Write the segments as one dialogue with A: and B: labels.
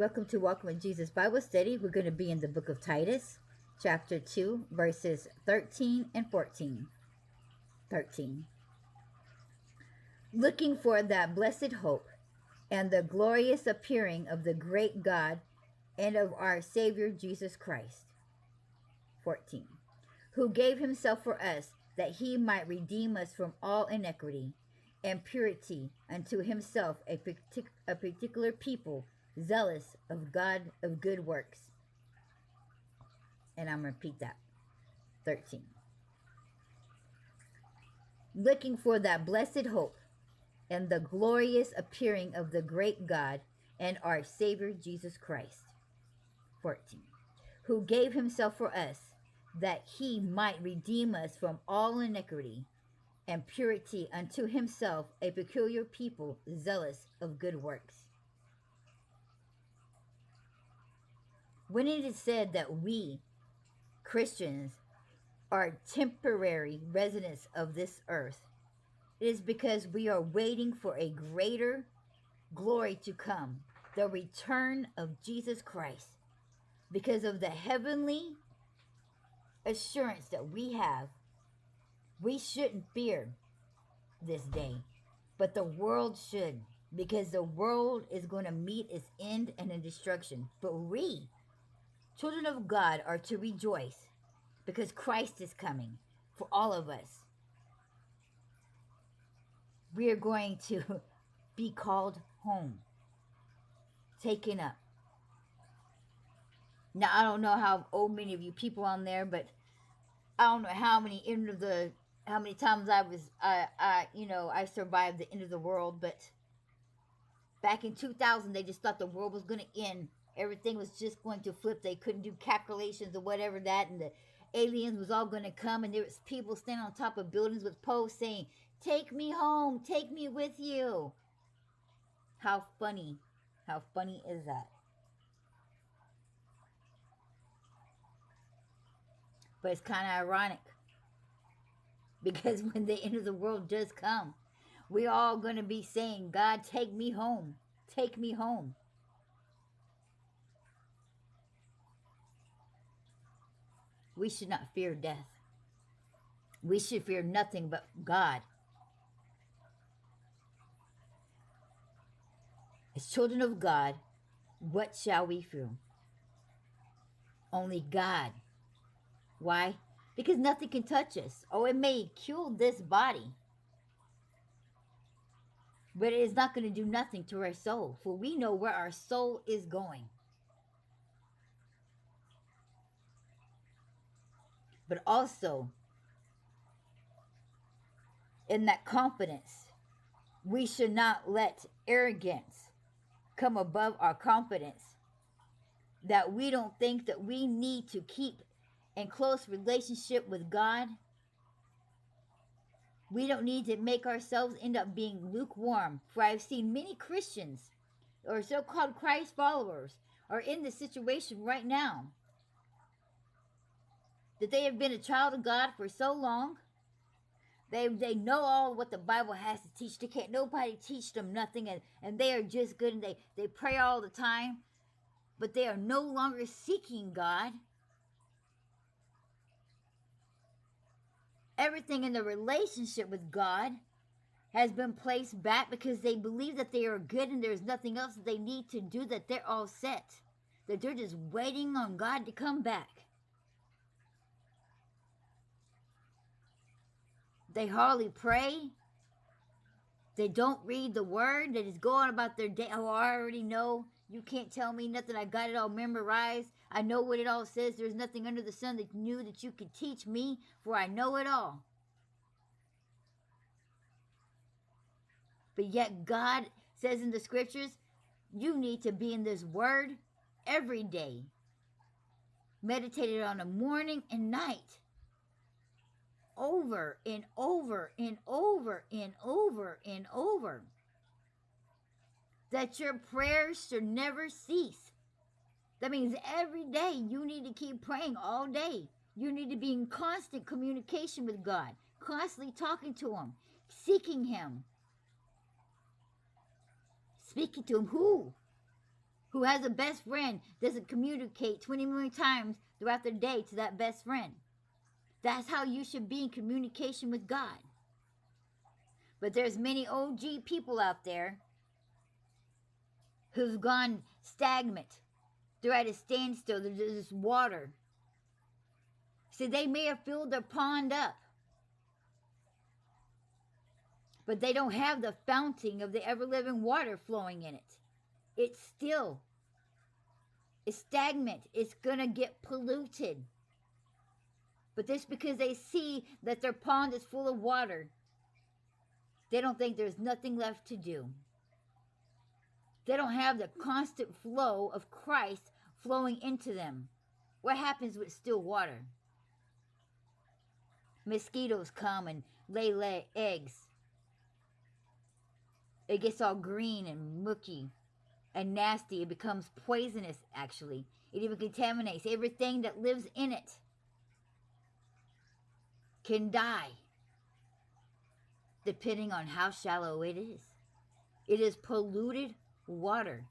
A: Welcome to Walking with Jesus Bible Study. We're going to be in the book of Titus, chapter 2, verses 13 and 14. 13. Looking for that blessed hope and the glorious appearing of the great God and of our Savior Jesus Christ. 14. Who gave himself for us that he might redeem us from all iniquity and purity unto himself a particular people, zealous of God of good works. And I'm going to repeat that. 13. Looking for that blessed hope and the glorious appearing of the great God and our Savior Jesus Christ. 14. Who gave himself for us that he might redeem us from all iniquity and purity unto himself a peculiar people, zealous of good works. When it is said that we, Christians, are temporary residents of this earth, it is because we are waiting for a greater glory to come, the return of Jesus Christ. Because of the heavenly assurance that we have, we shouldn't fear this day, but the world should, because the world is going to meet its end and in destruction. But we, children of God, are to rejoice because Christ is coming for all of us. We are going to be called home, taken up. Now, I don't know how old many of you people on there, but I don't know how many times I survived the end of the world. But back in 2000, they just thought the world was going to end. Everything was just going to flip. They couldn't do calculations or whatever that, and the aliens was all going to come, and there was people standing on top of buildings with posts saying, "Take me home, take me with you." How funny is that? But it's kind of ironic, because when the end of the world does come, we're all going to be saying, "God, take me home, take me home." We should not fear death. We should fear nothing but God. As children of God, what shall we fear? Only God. Why? Because nothing can touch us. Oh, it may kill this body, but it is not going to do nothing to our soul, for we know where our soul is going. But also, in that confidence, we should not let arrogance come above our confidence, that we don't think that we need to keep in close relationship with God. We don't need to make ourselves end up being lukewarm. For I've seen many Christians or so-called Christ followers are in this situation right now, that they have been a child of God for so long. They know all what the Bible has to teach. They can't nobody teach them nothing, and they are just good, and they pray all the time, but they are no longer seeking God. Everything in the relationship with God has been placed back because they believe that they are good and there's nothing else that they need to do, that they're all set, that they're just waiting on God to come back. They hardly pray. They don't read the word. They just go on about their day. "Oh, I already know. You can't tell me nothing. I got it all memorized. I know what it all says. There's nothing under the sun that new that you could teach me, for I know it all." But yet God says in the scriptures, you need to be in this word every day. Meditate it on a morning and night. Over and over and over and over and over. That your prayers should never cease. That means every day you need to keep praying all day. You need to be in constant communication with God, constantly talking to Him, seeking Him. Speaking to Him. Who? who has a best friend doesn't communicate 20 million times throughout the day to that best friend. That's how you should be in communication with God. But there's many OG people out there who've gone stagnant. They're at a standstill. There's just water. See, they may have filled their pond up, but they don't have the fountain of the ever-living water flowing in it. It's still, it's stagnant. It's going to get polluted. But just because they see that their pond is full of water, they don't think there's nothing left to do. They don't have the constant flow of Christ flowing into them. What happens with still water? Mosquitoes come and lay eggs. It gets all green and mucky and nasty. It becomes poisonous, actually. It even contaminates. Everything that lives in it can die, depending on how shallow it is. It is polluted water.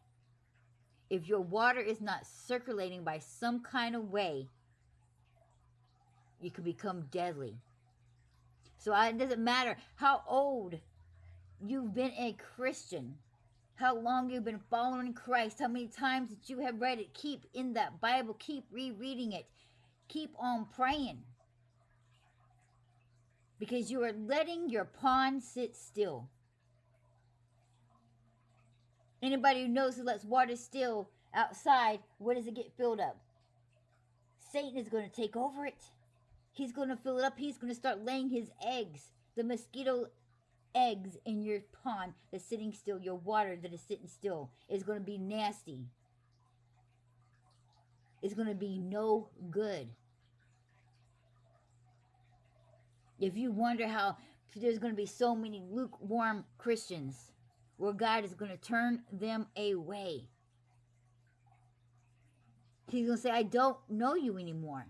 A: If your water is not circulating by some kind of way, you can become deadly. So it doesn't matter how old you've been a Christian, how long you've been following Christ, how many times that you have read it. Keep in that Bible. Keep rereading it. Keep on praying. Because you are letting your pond sit still. Anybody who knows who lets water still outside, where does it get filled up? Satan is going to take over it. He's going to fill it up. He's going to start laying his eggs, the mosquito eggs in your pond that's sitting still. Your water that is sitting still is going to be nasty. It's going to be no good. If you wonder how there's going to be so many lukewarm Christians, where God is going to turn them away. He's going to say, I don't know you anymore.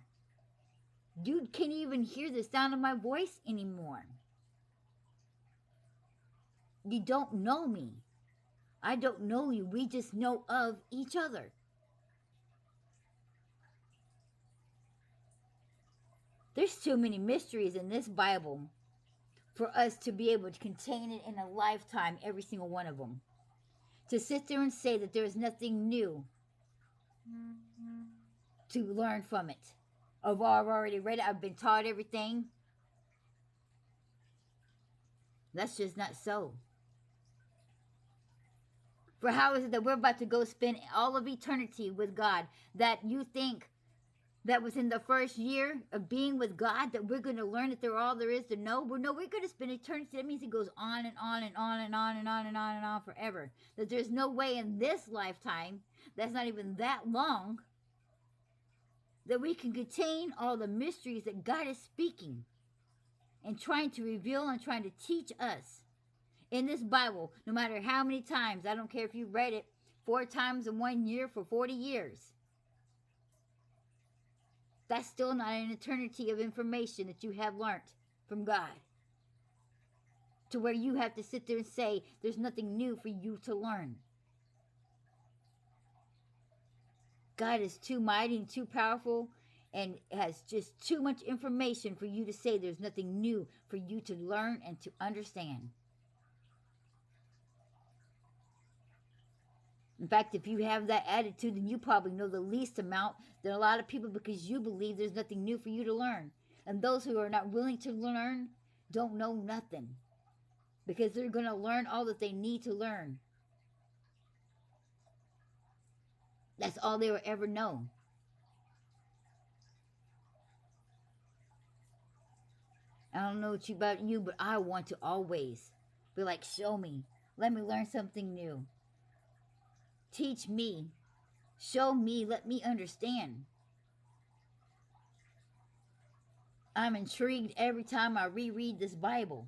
A: You can't even hear the sound of my voice anymore. You don't know me. I don't know you. We just know of each other. There's too many mysteries in this Bible for us to be able to contain it in a lifetime, every single one of them. To sit there and say that there is nothing new to learn from it. I've already read it. I've been taught everything. That's just not so. For how is it that we're about to go spend all of eternity with God, that you think that within the first year of being with God that we're going to learn that all there is to know? Well, no, we're going to spend eternity. That means it goes on and on and on and on and on and on and on forever. That there's no way in this lifetime, that's not even that long, that we can contain all the mysteries that God is speaking and trying to reveal and trying to teach us in this Bible, no matter how many times. I don't care if you read it 4 times in 1 year for 40 years. That's still not an eternity of information that you have learned from God. To where you have to sit there and say, there's nothing new for you to learn. God is too mighty and too powerful and has just too much information for you to say there's nothing new for you to learn and to understand. In fact, if you have that attitude, then you probably know the least amount than a lot of people, because you believe there's nothing new for you to learn. And those who are not willing to learn don't know nothing, because they're going to learn all that they need to learn. That's all they will ever know. I don't know about you, but I want to always be like, show me. Let me learn something new. Teach me. Show me. Let me understand. I'm intrigued every time I reread this Bible.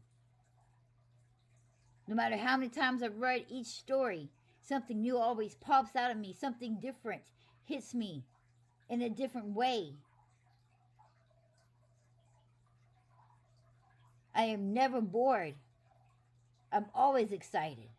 A: No matter how many times I've read each story, something new always pops out of me. Something different hits me in a different way. I am never bored. I'm always excited.